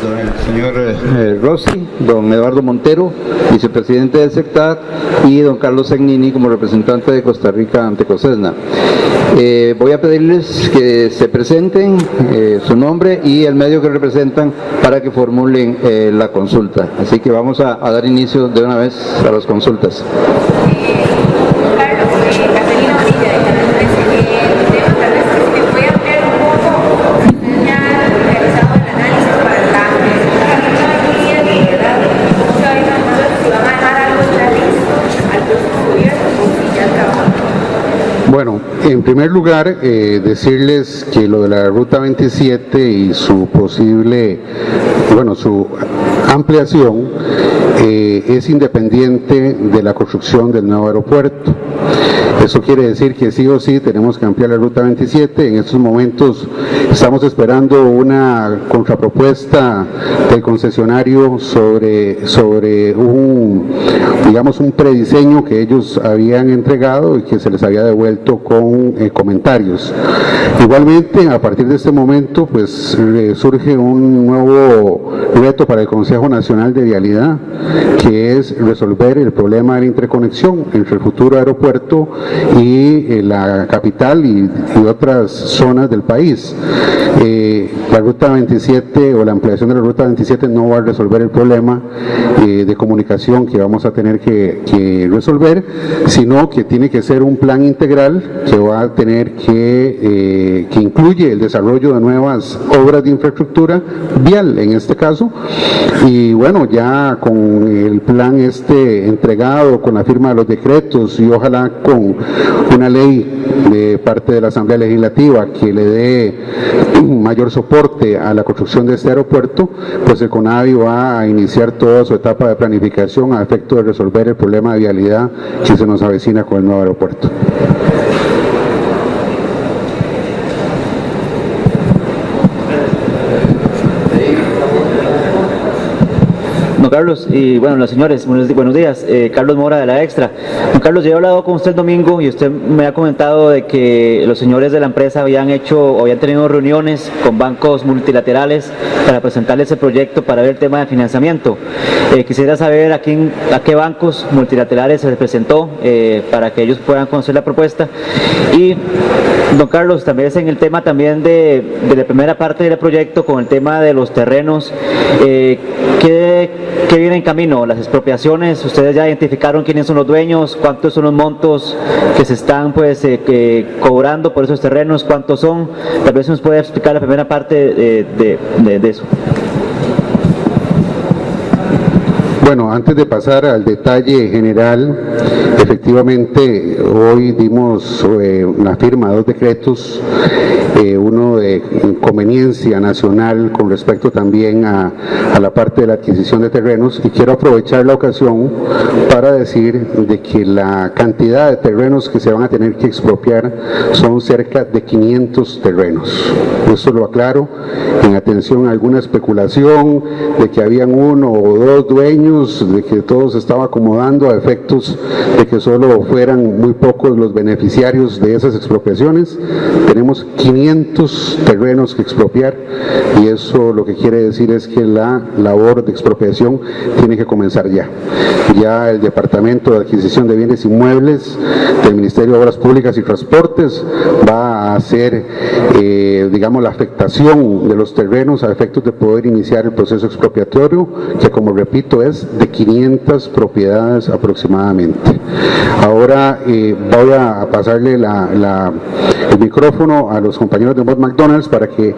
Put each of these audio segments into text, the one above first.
don el señor Rossi, don Eduardo Montero, vicepresidente del SECTAD, y don Carlos Segnini como representante de Costa Rica ante COSESNA. Voy a pedirles que se presenten su nombre y el medio que representan para que formulen la consulta. Así que vamos a dar inicio de una vez a las consultas. Bueno, en primer lugar, decirles que lo de la Ruta 27 y su posible, su ampliación es independiente de la construcción del nuevo aeropuerto. Eso quiere decir que sí o sí tenemos que ampliar la Ruta 27. En estos momentos estamos esperando una contrapropuesta del concesionario sobre un prediseño que ellos habían entregado y que se les había devuelto con comentarios. Igualmente, a partir de este momento, pues surge un nuevo reto para el Consejo Nacional de Vialidad, que es resolver el problema de la interconexión entre el futuro aeropuerto y la capital y otras zonas del país. La Ruta 27 o la ampliación de la Ruta 27 no va a resolver el problema de comunicación que vamos a tener que resolver, sino que tiene que ser un plan integral que va a tener que incluye el desarrollo de nuevas obras de infraestructura vial en este caso, y bueno, ya con el plan entregado, con la firma de los decretos y ojalá con una ley de parte de la Asamblea Legislativa que le dé mayor soporte a la construcción de este aeropuerto, pues el CONAVI va a iniciar toda su etapa de planificación a efecto de resolver el problema de vialidad que se nos avecina con el nuevo aeropuerto. Don Carlos, y bueno, los señores, buenos días. Carlos Mora de La Extra. Don Carlos, yo he hablado con usted el domingo y usted me ha comentado de que los señores de la empresa habían tenido reuniones con bancos multilaterales para presentarles el proyecto para ver el tema de financiamiento. Quisiera saber a qué bancos multilaterales se les presentó para que ellos puedan conocer la propuesta. Y don Carlos, también es en el tema también de la primera parte del proyecto con el tema de los terrenos. ¿Qué viene en camino? Las expropiaciones, ustedes ya identificaron quiénes son los dueños, cuántos son los montos que se están cobrando por esos terrenos, cuántos son. Tal vez nos puede explicar la primera parte de eso. Bueno, antes de pasar al detalle general, efectivamente hoy dimos la firma de dos decretos, uno de conveniencia nacional con respecto también a la parte de la adquisición de terrenos, y quiero aprovechar la ocasión para decir de que la cantidad de terrenos que se van a tener que expropiar son cerca de 500 terrenos. Eso lo aclaro en atención a alguna especulación de que habían uno o dos dueños, de que todo se estaba acomodando a efectos de que solo fueran muy pocos los beneficiarios de esas expropiaciones. Tenemos 500 terrenos que expropiar, y eso lo que quiere decir es que la labor de expropiación tiene que comenzar ya. Ya el Departamento de Adquisición de Bienes Inmuebles del Ministerio de Obras Públicas y Transportes va a hacer, la afectación de los terrenos a efectos de poder iniciar el proceso expropiatorio, que, como repito, es de 500 propiedades aproximadamente. Ahora voy a pasarle el micrófono a los compañeros de Bob McDonald's para que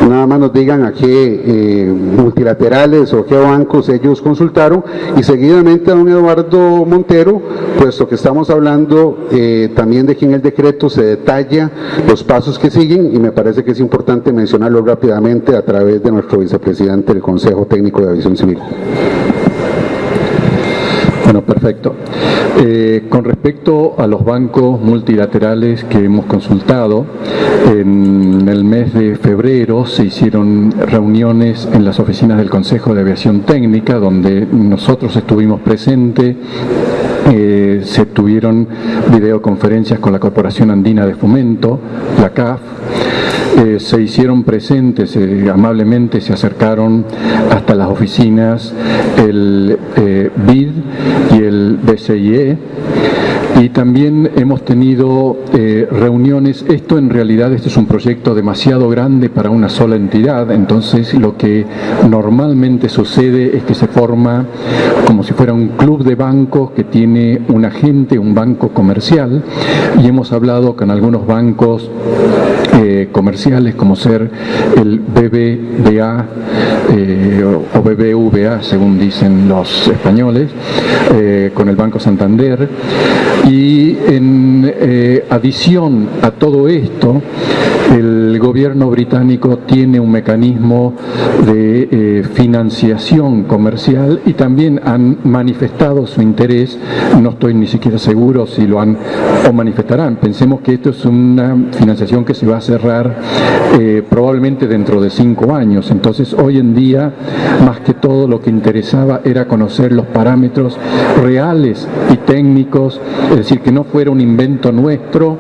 nada más nos digan a qué multilaterales o qué bancos ellos consultaron, y seguidamente a don Eduardo Montero, puesto que estamos hablando también de que en el decreto se detalla los pasos que siguen, y me parece que es importante mencionarlo rápidamente a través de nuestro vicepresidente del Consejo Técnico de Aviación Civil. Bueno, perfecto. Con respecto a los bancos multilaterales que hemos consultado, en el mes de febrero se hicieron reuniones en las oficinas del Consejo de Aviación Técnica, donde nosotros estuvimos presentes. Se tuvieron videoconferencias con la Corporación Andina de Fomento, la CAF, se hicieron presentes, amablemente se acercaron hasta las oficinas el BID y el BCIE, y también hemos tenido reuniones. Esto en realidad este es un proyecto demasiado grande para una sola entidad, entonces lo que normalmente sucede es que se forma como si fuera un club de bancos que tiene un agente, un banco comercial, y hemos hablado con algunos bancos comerciales como ser el BBVA o BBVA según dicen los españoles, con el Banco Santander, y en adición a todo esto el gobierno británico tiene un mecanismo de financiación comercial y también han manifestado su interés. No estoy ni siquiera seguro si lo han o manifestarán. Pensemos que esto es una financiación que se va a cerrar probablemente dentro de 5 años. Entonces hoy en día más que todo lo que interesaba era conocer los parámetros reales y técnicos, es decir, que no fuera un invento nuestro,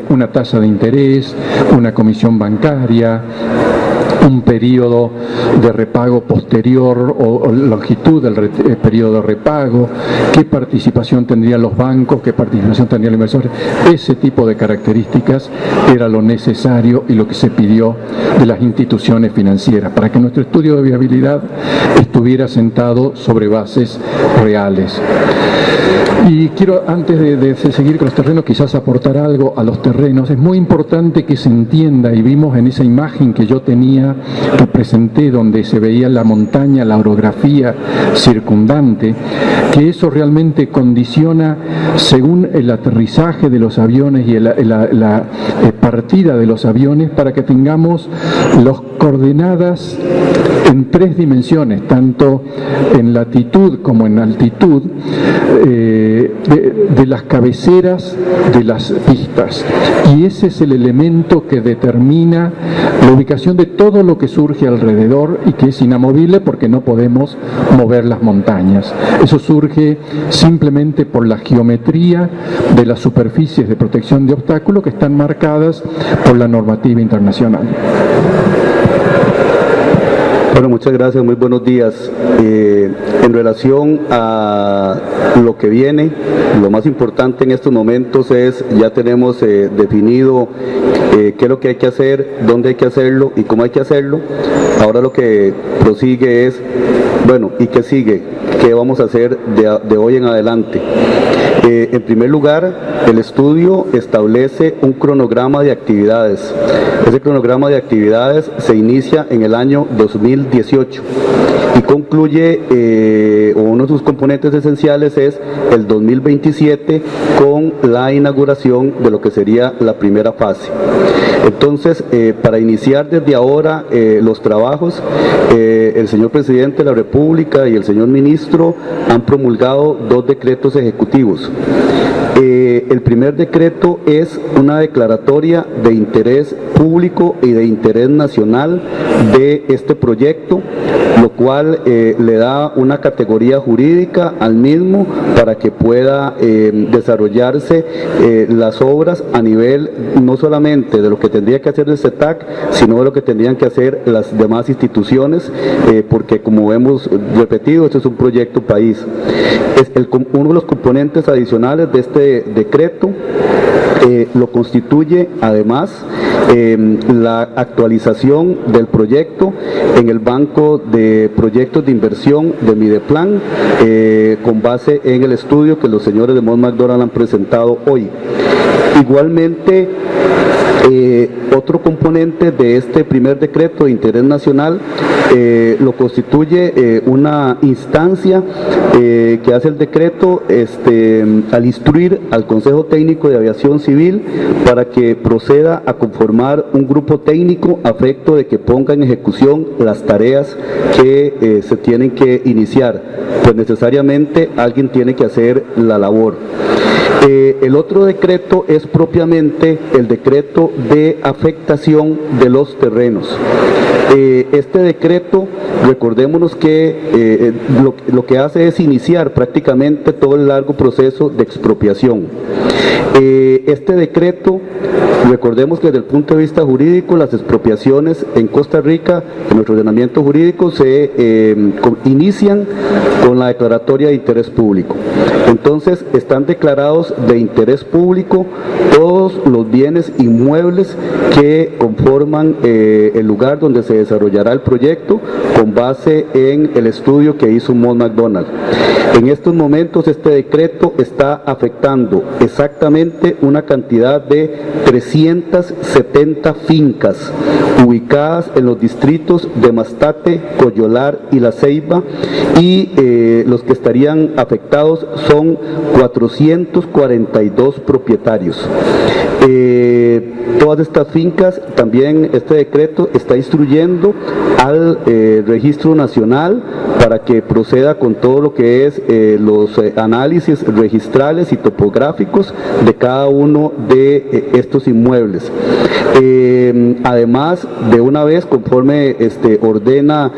una tasa de interés, una comisión bancaria, un periodo de repago posterior o longitud del periodo de repago, qué participación tendrían los bancos, qué participación tendrían los inversores. Ese tipo de características era lo necesario y lo que se pidió de las instituciones financieras para que nuestro estudio de viabilidad estuviera sentado sobre bases reales. Y quiero, antes de seguir con los terrenos, quizás aportar algo a los terrenos. Es muy importante que se entienda, y vimos en esa imagen que yo tenía, que presenté, donde se veía la montaña, la orografía circundante, que eso realmente condiciona, según el aterrizaje de los aviones y la partida de los aviones, para que tengamos las coordenadas en 3 dimensiones, tanto en latitud como en altitud, de las cabeceras de las pistas. Y ese es el elemento que determina la ubicación de todo lo que surge alrededor y que es inamovible porque no podemos mover las montañas. Eso surge simplemente por la geometría de las superficies de protección de obstáculos que están marcadas por la normativa internacional. Bueno, muchas gracias, muy buenos días. En relación a lo que viene, lo más importante en estos momentos es, ya tenemos definido qué es lo que hay que hacer, dónde hay que hacerlo y cómo hay que hacerlo. Ahora lo que prosigue es, bueno, ¿y qué sigue? ¿Qué vamos a hacer de hoy en adelante? En primer lugar, el estudio establece un cronograma de actividades. Ese cronograma de actividades se inicia en el año 2018 y concluye, o uno de sus componentes esenciales es el 2027 con la inauguración de lo que sería la primera fase. Entonces, para iniciar desde ahora los trabajos, el señor Presidente de la República y el señor Ministro han promulgado 2 decretos ejecutivos. El primer decreto es una declaratoria de interés público y de interés nacional de este proyecto, lo cual le da una categoría jurídica al mismo para que pueda desarrollarse las obras a nivel no solamente de lo que tendría que hacer el CETAC, sino de lo que tendrían que hacer las demás instituciones, porque como hemos repetido, este es un proyecto país. Es uno de los componentes adicionales de este decreto lo constituye además la actualización del proyecto en el Banco de Proyectos de Inversión de Mideplan, con base en el estudio que los señores de Mott MacDonald han presentado hoy. Igualmente, otro componente de este primer decreto de interés nacional lo constituye una instancia que hace el decreto al instruir al Consejo Técnico de Aviación Civil para que proceda a conformar un grupo técnico a efecto de que ponga en ejecución las tareas que se tienen que iniciar, pues necesariamente alguien tiene que hacer la labor. El otro decreto es propiamente el decreto de afectación de los terrenos. Este decreto recordémonos que lo que hace es iniciar prácticamente todo el largo proceso de expropiación. Este decreto, recordemos que desde el punto de vista jurídico, las expropiaciones en Costa Rica, en nuestro ordenamiento jurídico, se inician con la declaratoria de interés público. Entonces, están declarados de interés público todos los bienes inmuebles que conforman el lugar donde se desarrollará el proyecto con base en el estudio que hizo Mott MacDonald. En estos momentos este decreto está afectando exactamente una cantidad de 370 fincas ubicadas en los distritos de Mastate, Coyolar y La Ceiba, y los que estarían afectados son 442 propietarios. Todas estas fincas, también este decreto está instruyendo al Registro Nacional para que proceda con todo lo que es los análisis registrales y topográficos de cada uno de estos inmuebles. Además, de una vez, conforme ordena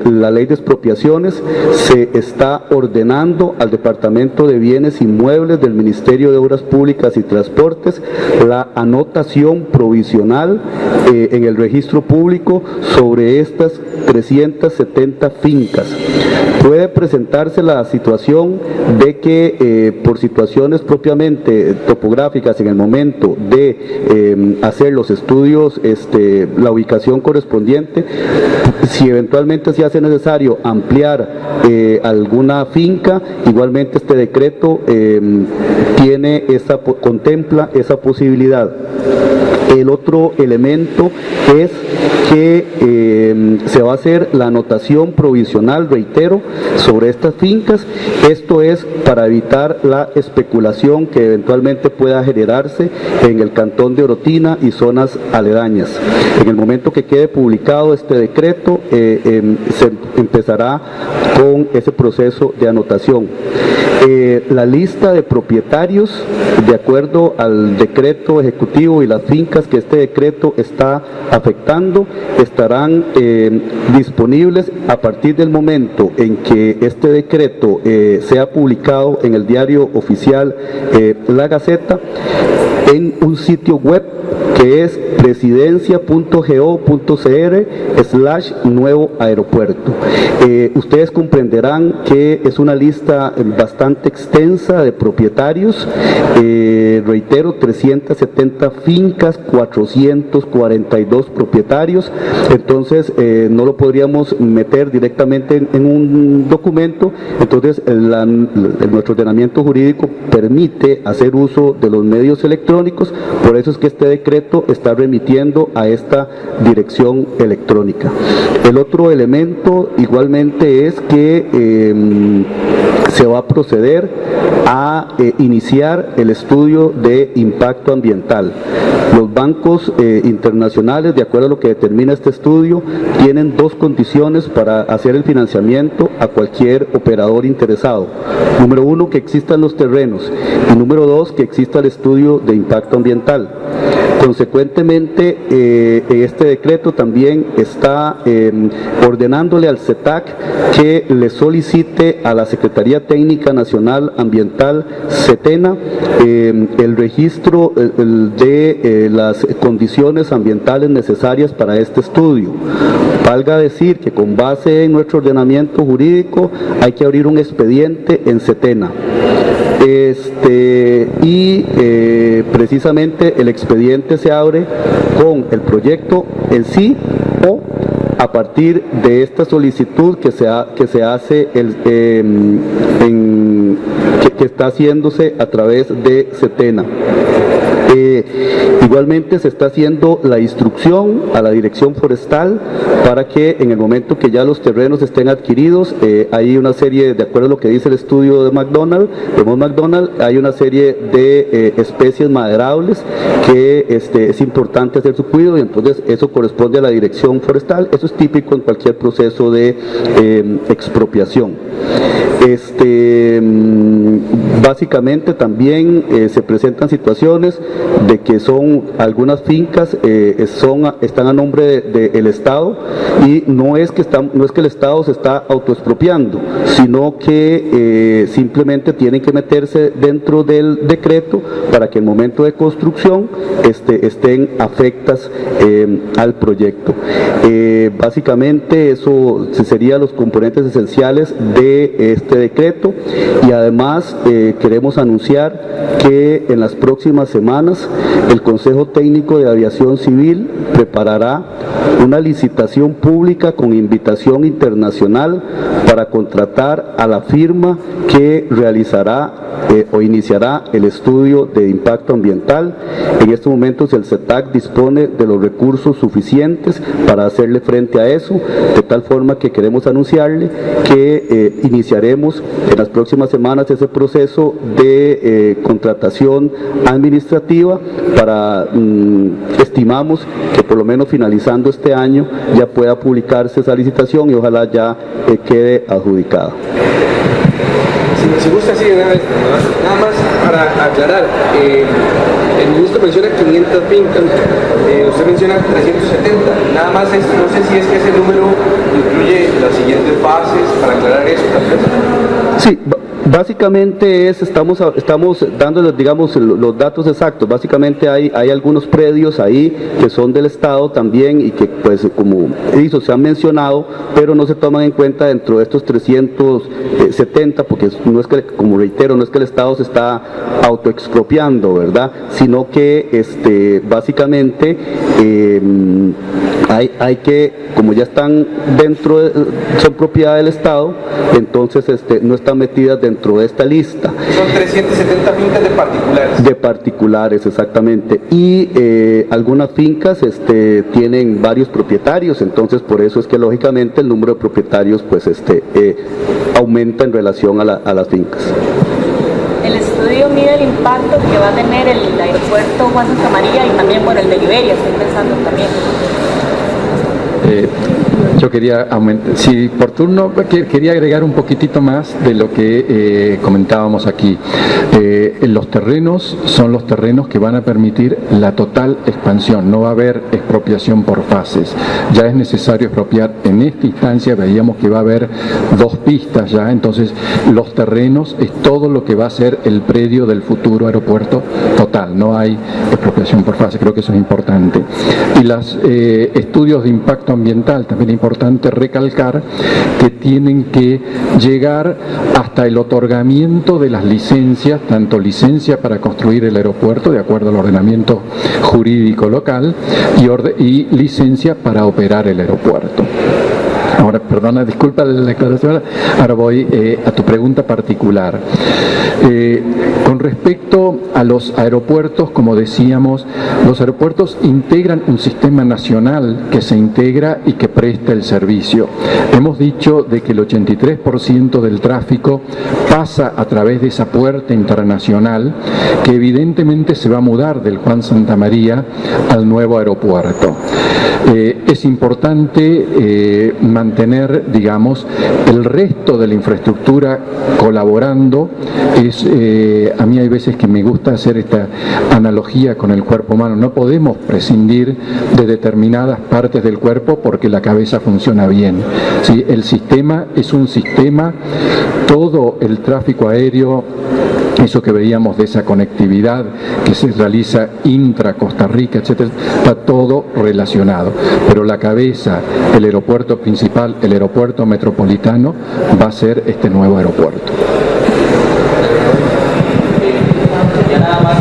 la ley de expropiaciones, se está ordenando al Departamento de Bienes Inmuebles del Ministerio de Obras Públicas y Transportes la anotación provisional en el registro público sobre estas 370 fincas. Puede presentarse la situación de que por situaciones propiamente topográficas en el momento de hacer los estudios, la ubicación correspondiente, si eventualmente se hace necesario ampliar alguna finca, igualmente este decreto contempla esa posibilidad. El otro elemento es que se va a hacer la anotación provisional, reitero, sobre estas fincas. Esto es para evitar la especulación que eventualmente pueda generarse en el cantón de Orotina y zonas aledañas. En el momento que quede publicado este decreto, se empezará con ese proceso de anotación. La lista de propietarios, de acuerdo al decreto ejecutivo y las fincas que este decreto está afectando, estarán disponibles a partir del momento en que este decreto sea publicado en el diario oficial La Gaceta, en un sitio web que es presidencia.go.cr/nuevo aeropuerto. Ustedes comprenderán que es una lista bastante extensa de propietarios, reitero, 370 fincas, 442 propietarios, entonces no lo podríamos meter directamente en un documento. Entonces nuestro ordenamiento jurídico permite hacer uso de los medios electrónicos, por eso es que este decreto está remitiendo a esta dirección electrónica. El otro elemento igualmente es que se va a proceder a iniciar el estudio de impacto ambiental. Los bancos internacionales, de acuerdo a lo que determina este estudio, tienen dos condiciones para hacer el financiamiento a cualquier operador interesado. Número uno, que existan los terrenos, y número dos, que exista el estudio de impacto ambiental. Consecuentemente, este decreto también está ordenándole al CETAC que le solicite a la Secretaría Técnica Nacional Ambiental, SETENA, el registro de las condiciones ambientales necesarias para este estudio. Valga decir que con base en nuestro ordenamiento jurídico hay que abrir un expediente en SETENA. Precisamente el expediente se abre con el proyecto en sí o a partir de esta solicitud que se hace que está haciéndose a través de SETENA. Igualmente se está haciendo la instrucción a la Dirección Forestal para que en el momento que ya los terrenos estén adquiridos, hay una serie, de acuerdo a lo que dice el estudio de Mott MacDonald, hay una serie de especies maderables que es importante hacer su cuidado, y entonces eso corresponde a la Dirección Forestal. Eso es típico en cualquier proceso de expropiación. Básicamente también se presentan situaciones de que son algunas fincas están a nombre del Estado, y no es que el Estado se está autoexpropiando, sino que simplemente tienen que meterse dentro del decreto para que en el momento de construcción estén afectas al proyecto. Básicamente eso serían los componentes esenciales de este decreto, y además queremos anunciar que en las próximas semanas el Consejo Técnico de Aviación Civil preparará una licitación pública con invitación internacional para contratar a la firma que realizará o iniciará el estudio de impacto ambiental. En estos momentos el CETAC dispone de los recursos suficientes para hacerle frente a eso, de tal forma que queremos anunciarle que iniciaremos en las próximas semanas ese proceso de contratación administrativa para, estimamos que por lo menos finalizando este año ya pueda publicarse esa licitación y ojalá ya quede adjudicada. Si gusta, sí, nada más para aclarar, el ministro menciona 500 fincas, usted menciona 370, nada más no sé si es que ese número incluye las siguientes fases, para aclarar eso también. Sí, básicamente estamos dándoles, digamos, los datos exactos. Básicamente hay algunos predios ahí que son del Estado también y que, pues, como hizo, se han mencionado, pero no se toman en cuenta dentro de estos 370, porque no es que, como reitero, no es que el Estado se está autoexpropiando, ¿verdad? Sino que básicamente hay que, como ya están son propiedad del Estado, entonces no están metidas dentro de esta lista. Son 370 fincas de particulares. De particulares, exactamente. Y algunas fincas tienen varios propietarios, entonces por eso es que lógicamente el número de propietarios pues aumenta en relación a las fincas. El estudio mide el impacto que va a tener el aeropuerto Juan Santamaría y también, bueno, el de Liberia, estoy pensando también. Yo quería aumentar, si por turno, quería agregar un poquitito más de lo que comentábamos aquí. Los terrenos son los terrenos que van a permitir la total expansión, no va a haber expropiación por fases. Ya es necesario expropiar en esta instancia, veíamos que va a haber 2 pistas ya, entonces los terrenos es todo lo que va a ser el predio del futuro aeropuerto total, no hay expropiación por fase, creo que eso es importante. Y los estudios de impacto ambiental, también es importante recalcar que tienen que llegar hasta el otorgamiento de las licencias, tanto licencia para construir el aeropuerto de acuerdo al ordenamiento jurídico local y licencia para operar el aeropuerto. Ahora, perdona, disculpa la declaración, ahora voy a tu pregunta particular. Con respecto a los aeropuertos, como decíamos, los aeropuertos integran un sistema nacional que se integra y que presta el servicio. Hemos dicho de que el 83% del tráfico pasa a través de esa puerta internacional que evidentemente se va a mudar del Juan Santamaría al nuevo aeropuerto. Es importante mantener, digamos, el resto de la infraestructura colaborando. A mí hay veces que me gusta hacer esta analogía con el cuerpo humano. No podemos prescindir de determinadas partes del cuerpo porque la cabeza funciona bien. ¿Sí? El sistema es un sistema, todo el tráfico aéreo, eso que veíamos de esa conectividad que se realiza intra Costa Rica, etcétera, está todo relacionado. Pero la cabeza, el aeropuerto principal, el aeropuerto metropolitano, va a ser este nuevo aeropuerto. Ya nada más,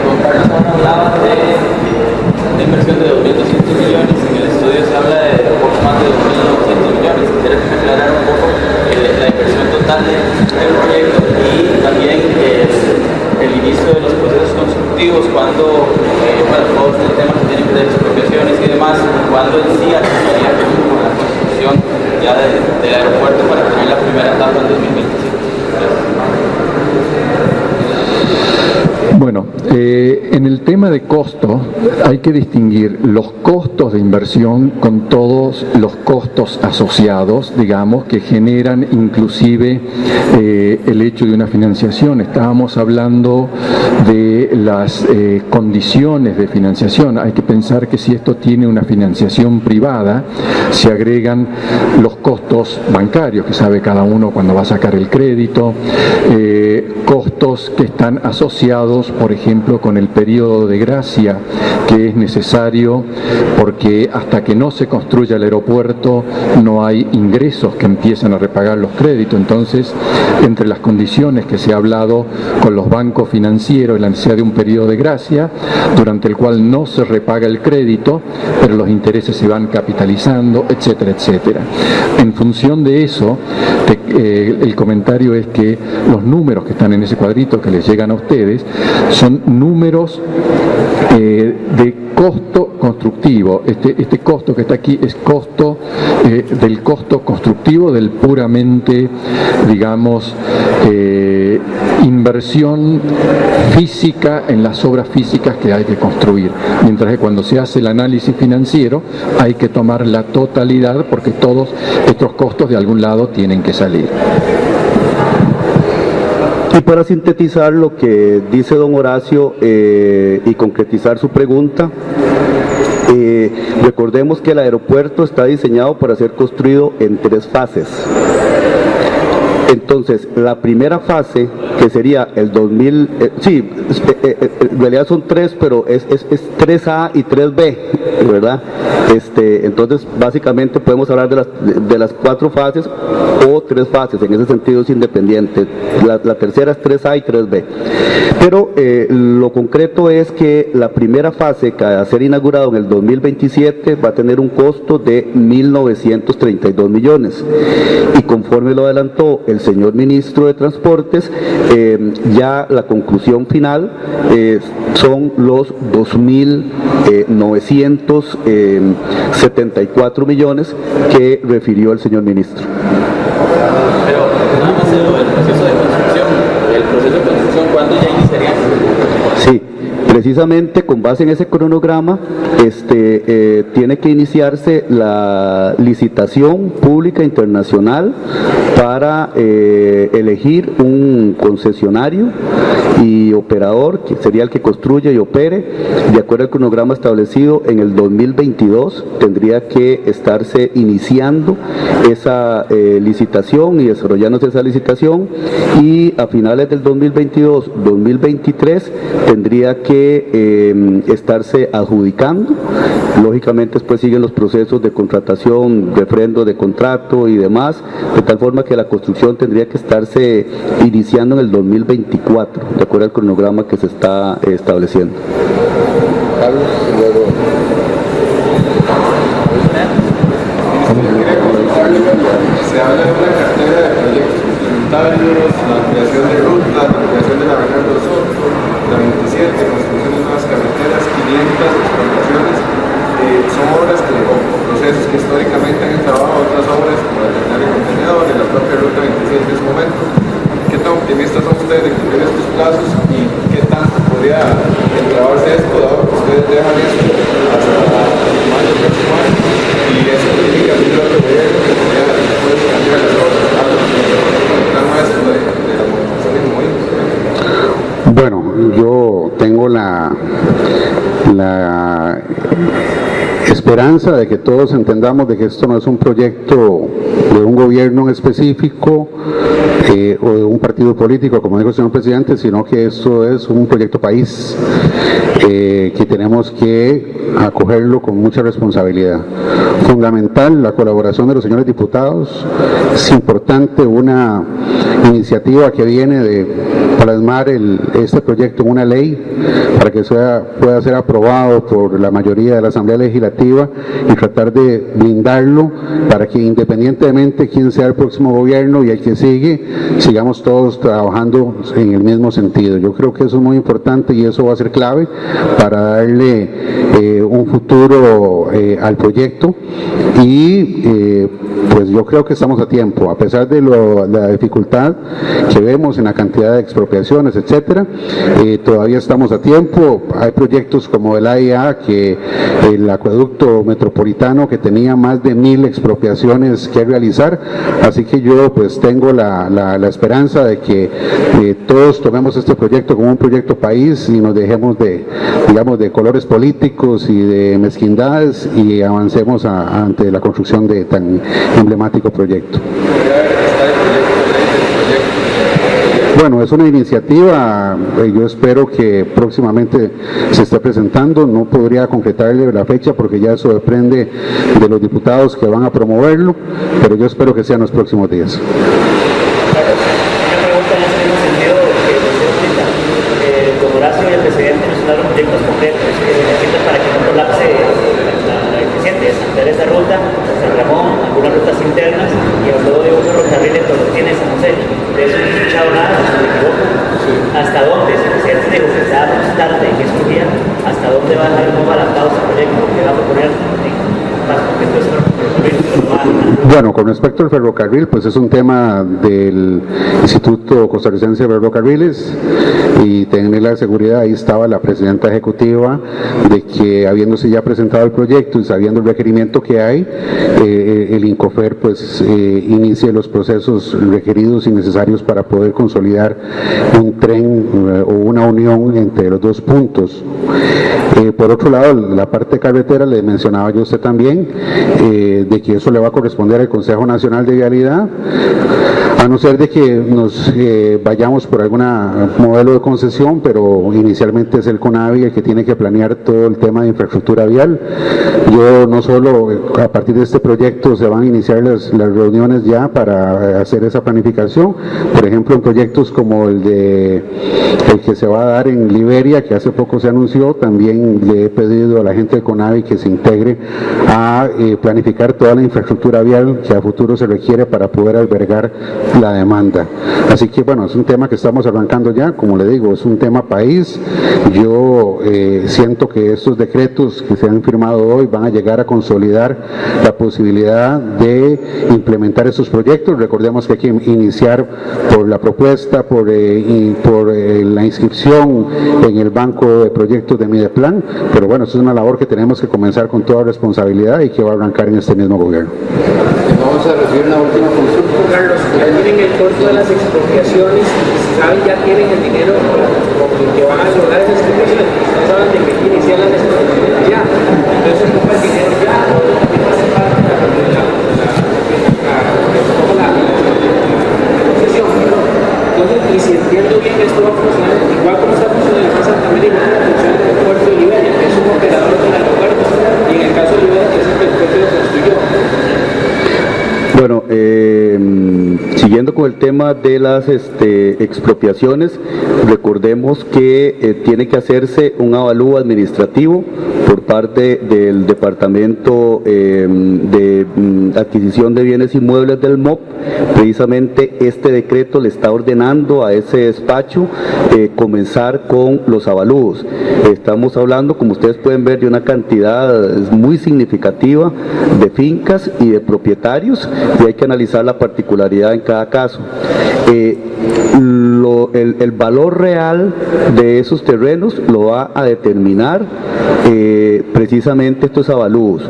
don Carlos hablaba de inversión de 2.200 millones, en el estudio se habla de poco más de 2.900 millones. Quisiera que me aclarara un poco la inversión total del proyecto y también el inicio de los procesos constructivos, cuando, bueno, todo este tema que tiene que ver expropiaciones y demás, cuando en sí arrancaría con la construcción ya del aeropuerto para tener la primera etapa en 2025. Bueno, en el tema de costo hay que distinguir los costos de inversión con todos los costos asociados, digamos, que generan inclusive el hecho de una financiación. Estábamos hablando de las condiciones de financiación. Hay que pensar que si esto tiene una financiación privada, se agregan los costos bancarios, que sabe cada uno cuando va a sacar el crédito, costos que están asociados, por ejemplo, con el periodo de gracia que es necesario porque hasta que no se construya el aeropuerto no hay ingresos que empiezan a repagar los créditos. Entonces, entre las condiciones que se ha hablado con los bancos financieros, la necesidad de un periodo de gracia durante el cual no se repaga el crédito, pero los intereses se van capitalizando, etcétera, etcétera. En función de eso, el comentario es que los números que están en ese cuadrito que les llegan a ustedes son números de costo constructivo. Este costo que está aquí es costo del costo constructivo del puramente, digamos, inversión física en las obras físicas que hay que construir. Mientras que cuando se hace el análisis financiero hay que tomar la totalidad porque todos estos costos de algún lado tienen que salir. Y para sintetizar lo que dice don Horacio y concretizar su pregunta, recordemos que el aeropuerto está diseñado para ser construido en 3 fases. Entonces, la primera fase, que sería el 2000, en realidad son 3, pero es 3A y 3B, ¿verdad? Entonces, básicamente podemos hablar de las 4 fases o 3 fases, en ese sentido es independiente. La tercera es 3A y 3B. Pero lo concreto es que la primera fase, que va a ser inaugurado en el 2027, va a tener un costo de 1.932 millones. Y conforme lo adelantó el señor ministro de Transportes, ya la conclusión final son los 2.974 millones que refirió el señor ministro. Pero nada más el proceso de construcción, ¿cuándo ya iniciaría? Sí, precisamente con base en ese cronograma tiene que iniciarse la licitación pública internacional para elegir un concesionario y operador, que sería el que construya y opere. De acuerdo al cronograma establecido, en el 2022 tendría que estarse iniciando esa licitación y desarrollándose esa licitación, y a finales del 2022-2023 tendría que estarse adjudicando. Lógicamente después siguen los procesos de contratación, refrendo de contrato y demás, de tal forma que la construcción tendría que estarse iniciando en el 2024, de acuerdo al cronograma que se está estableciendo. Carlos, luego. Se habla de una cartera de proyectos complementarios, la ampliación de rutas, la ampliación de la Bernardo Soto, la 27, construcción de nuevas carreteras, 500 explotaciones. Son obras o procesos que históricamente han entrabado otras obras como la terminal de contenedores, la propia ruta 27 en ese momento. ¿Qué tan optimistas son ustedes de cumplir estos plazos y qué tanto podría entrabarse esto, dado que ustedes dejan esto hasta mayo del próximo año? Y eso significa que el gobierno que podría después cambiar las obras, el plan maestro de la movilización de movimientos. Bueno, yo tengo la esperanza de que todos entendamos de que esto no es un proyecto de un gobierno en específico o de un partido político, como dijo el señor presidente, sino que esto es un proyecto país que tenemos que acogerlo con mucha responsabilidad. Fundamental la colaboración de los señores diputados. Es importante una iniciativa que viene de plasmar este proyecto en una ley para que pueda ser aprobado por la mayoría de la Asamblea Legislativa y tratar de blindarlo para que independientemente quién sea el próximo gobierno y el que sigue, sigamos todos trabajando en el mismo sentido. Yo creo que eso es muy importante y eso va a ser clave para darle un futuro al proyecto y pues yo creo que estamos a tiempo, a pesar de la dificultad dificultad que vemos en la cantidad de expropiaciones, etcétera. Todavía estamos a tiempo. Hay proyectos como el AIA, que el acueducto metropolitano, que tenía más de 1000 expropiaciones que realizar, así que yo pues tengo la esperanza de que todos tomemos este proyecto como un proyecto país y nos dejemos de, digamos, de colores políticos y de mezquindades y avancemos ante la construcción de tan emblemático proyecto. Bueno, es una iniciativa, yo espero que próximamente se esté presentando. No podría concretarle la fecha porque ya eso depende de los diputados que van a promoverlo, pero yo espero que sea en los próximos días. Esa ruta, San Ramón, algunas rutas internas y habló de un ferrocarril en Tolotines, San José. De eso no he escuchado nada, si me equivoco. Sí. ¿Hasta dónde el presidente dijo que estaba constante y que surgía? ¿Hasta dónde va a dejar el nuevo adaptado ese proyecto que va a proponer más concreto ese ferrocarril? Bueno, con respecto al ferrocarril, pues es un tema del Instituto Costarricense de Ferrocarriles y tener la seguridad, ahí estaba la presidenta ejecutiva, de que habiéndose ya presentado el proyecto y sabiendo el requerimiento que hay, el INCOFER pues inicie los procesos requeridos y necesarios para poder consolidar un tren o una unión entre los dos puntos. Por otro lado, la parte carretera, le mencionaba yo a usted también, de que eso le va a corresponder al Consejo Nacional de Vialidad, a no ser de que nos vayamos por algún modelo de concesión, pero inicialmente es el CONAVI el que tiene que planear todo el tema de infraestructura vial. Yo no solo, a partir de este proyecto se van a iniciar las reuniones ya para hacer esa planificación, por ejemplo en proyectos como el que se va a dar en Liberia, que hace poco se anunció, también le he pedido a la gente del CONAVI que se integre a planificar toda la infraestructura vial que a futuro se requiere para poder albergar la demanda. Así que bueno, es un tema que estamos arrancando ya, como le digo, es un tema país. Yo siento que estos decretos que se han firmado hoy van a llegar a consolidar la posibilidad de implementar estos proyectos. Recordemos que hay que iniciar por la propuesta, por la inscripción en el banco de proyectos de Mideplan, pero bueno, eso es una labor que tenemos que comenzar con toda responsabilidad y que va a arrancar en este mismo gobierno. Vamos a recibir una última consulta. Carlos, ya tienen el costo de las expropiaciones, saben, ya tienen el dinero con el que van a lograr esas expropiaciones. Ustedes saben de que hay que iniciar las expropiaciones ya. Entonces se ocupa el dinero ya, no hace falta la concesión. Entonces, y si entiendo bien, esto va a funcionar igual como está funcionando en Santa América, funciona en el puerto de Liberia, que es un operador del aeropuerto, y en el caso de Liberia, que es el que el puerto lo construyó. Bueno, siguiendo con el tema de las expropiaciones, recordemos que tiene que hacerse un avalúo administrativo por parte del Departamento de Adquisición de Bienes Inmuebles del MOP. Precisamente este decreto le está ordenando a ese despacho comenzar con los avalúos. Estamos hablando, como ustedes pueden ver, de una cantidad muy significativa de fincas y de propietarios, y hay que analizar la particularidad en cada caso. El valor real de esos terrenos lo va a determinar precisamente estos avalúos.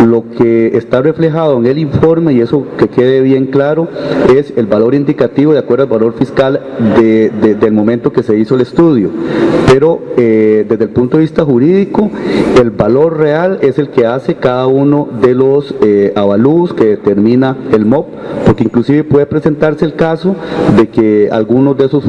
Lo que está reflejado en el informe, y eso que quede bien claro, es el valor indicativo de acuerdo al valor fiscal del momento que se hizo el estudio, pero desde el punto de vista jurídico, el valor real es el que hace cada uno de los avalúos que determina el MOP, porque inclusive puede presentarse el caso de que algunos de esos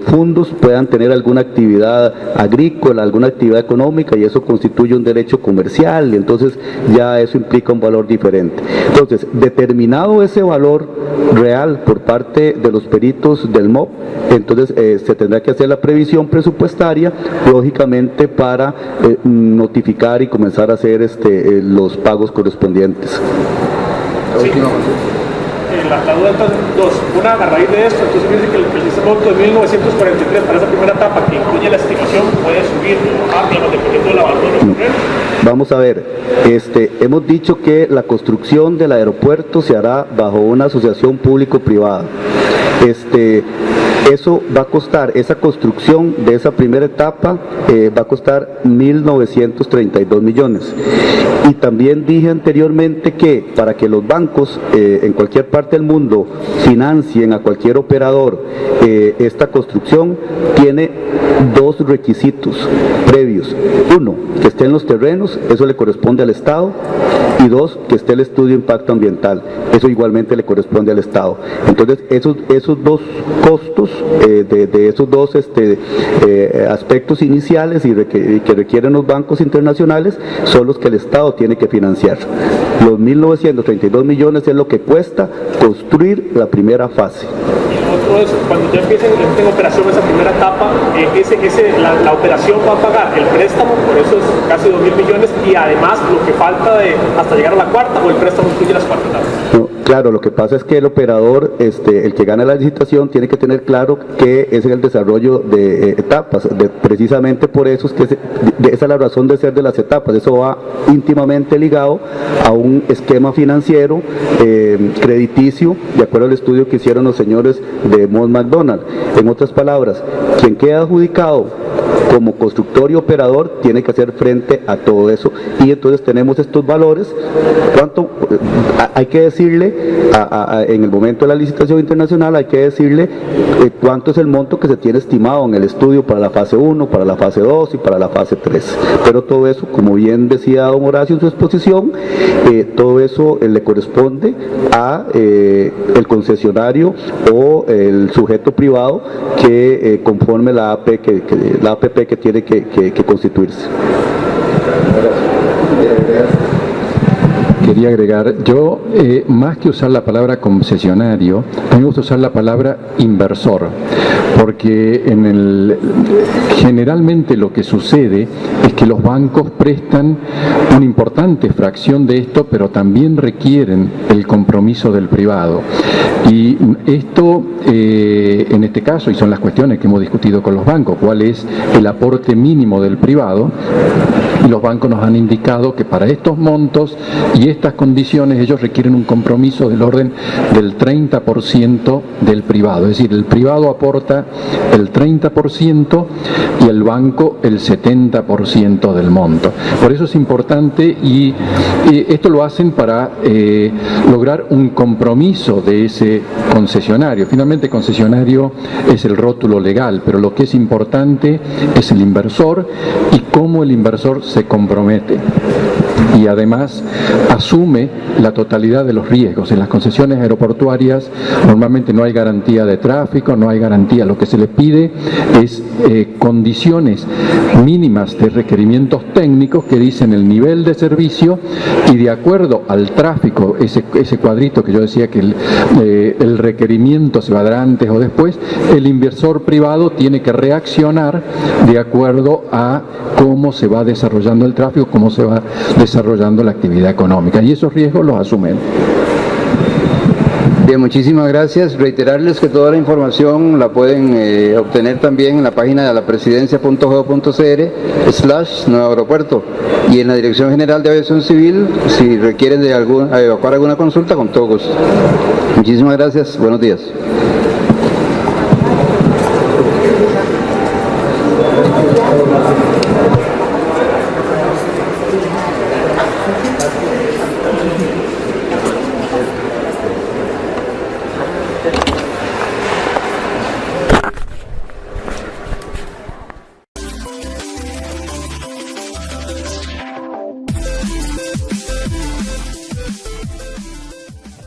fondos puedan tener alguna actividad agrícola, alguna actividad económica, y eso constituye un derecho comercial, y entonces ya eso implica un valor diferente. Entonces, determinado ese valor real por parte de los peritos del MOP, entonces se tendrá que hacer la previsión presupuestaria, lógicamente, para notificar y comenzar a hacer los pagos correspondientes. Sí. La duda entonces, dos, una a raíz de esto, entonces me dice que el monto de 1943 para esa primera etapa, que incluye la estimación, puede subir ampliamente dependiendo de la valor de los terrenos. Vamos a ver, hemos dicho que la construcción del aeropuerto se hará bajo una asociación público-privada. Eso va a costar, esa construcción de esa primera etapa va a costar 1.932 millones. Y también dije anteriormente que para que los bancos en cualquier parte del mundo financien a cualquier operador esta construcción, tiene dos requisitos previos. Uno, que estén los terrenos, eso le corresponde al Estado. Y dos, que esté el estudio de impacto ambiental, eso igualmente le corresponde al Estado. Entonces, esos dos costos de esos dos aspectos iniciales y que requieren los bancos internacionales son los que el Estado tiene que financiar. Los 1.932 millones es lo que cuesta construir la primera fase. Otro es, cuando ya empiecen en operación esa primera etapa, la operación va a pagar el préstamo, por eso es casi 2.000 millones, y además lo que falta hasta llegar a la cuarta, o el préstamo incluye las cuatro etapas. No, claro, lo que pasa es que el operador, el que gana la licitación, tiene que tener claro que es el desarrollo de etapas. Precisamente por eso es que esa es la razón de ser de las etapas. Eso va íntimamente ligado a un esquema financiero crediticio, de acuerdo al estudio que hicieron los señores de Moss McDonald. En otras palabras, quien queda adjudicado como constructor y operador tiene que hacer frente a todo eso, y entonces tenemos estos valores. ¿Cuánto? Hay que decirle en el momento de la licitación internacional, hay que decirle cuánto es el monto que se tiene estimado en el estudio para la fase 1, para la fase 2 y para la fase 3, pero todo eso, como bien decía don Horacio en su exposición, todo eso le corresponde a el concesionario o el sujeto privado que conforme la APP que tiene que constituirse. Quería agregar, yo más que usar la palabra concesionario, a mí me gusta usar la palabra inversor, porque generalmente lo que sucede es que los bancos prestan una importante fracción de esto, pero también requieren el compromiso del privado. Y esto, en este caso, y son las cuestiones que hemos discutido con los bancos, cuál es el aporte mínimo del privado, y los bancos nos han indicado que para estos montos y estas condiciones ellos requieren un compromiso del orden del 30% del privado, es decir, el privado aporta el 30% y el banco el 70% del monto. Por eso es importante, y esto lo hacen para lograr un compromiso de ese concesionario. Finalmente, concesionario es el rótulo legal, pero lo que es importante es el inversor y cómo el inversor se compromete. Y además asume la totalidad de los riesgos. En las concesiones aeroportuarias normalmente no hay garantía de tráfico, no hay garantía. Lo que se les pide es condiciones mínimas de requerimientos técnicos que dicen el nivel de servicio, y de acuerdo al tráfico, ese cuadrito que yo decía que el requerimiento se va a dar antes o después, el inversor privado tiene que reaccionar de acuerdo a cómo se va desarrollando el tráfico, cómo se va desarrollando la actividad económica, y esos riesgos los asumen. Bien, muchísimas gracias. Reiterarles que toda la información la pueden obtener también en la página de la presidencia.gov.cr/nuevo aeropuerto, y en la Dirección General de Aviación Civil, si requieren de evacuar alguna consulta, con todo gusto. Muchísimas gracias. Buenos días.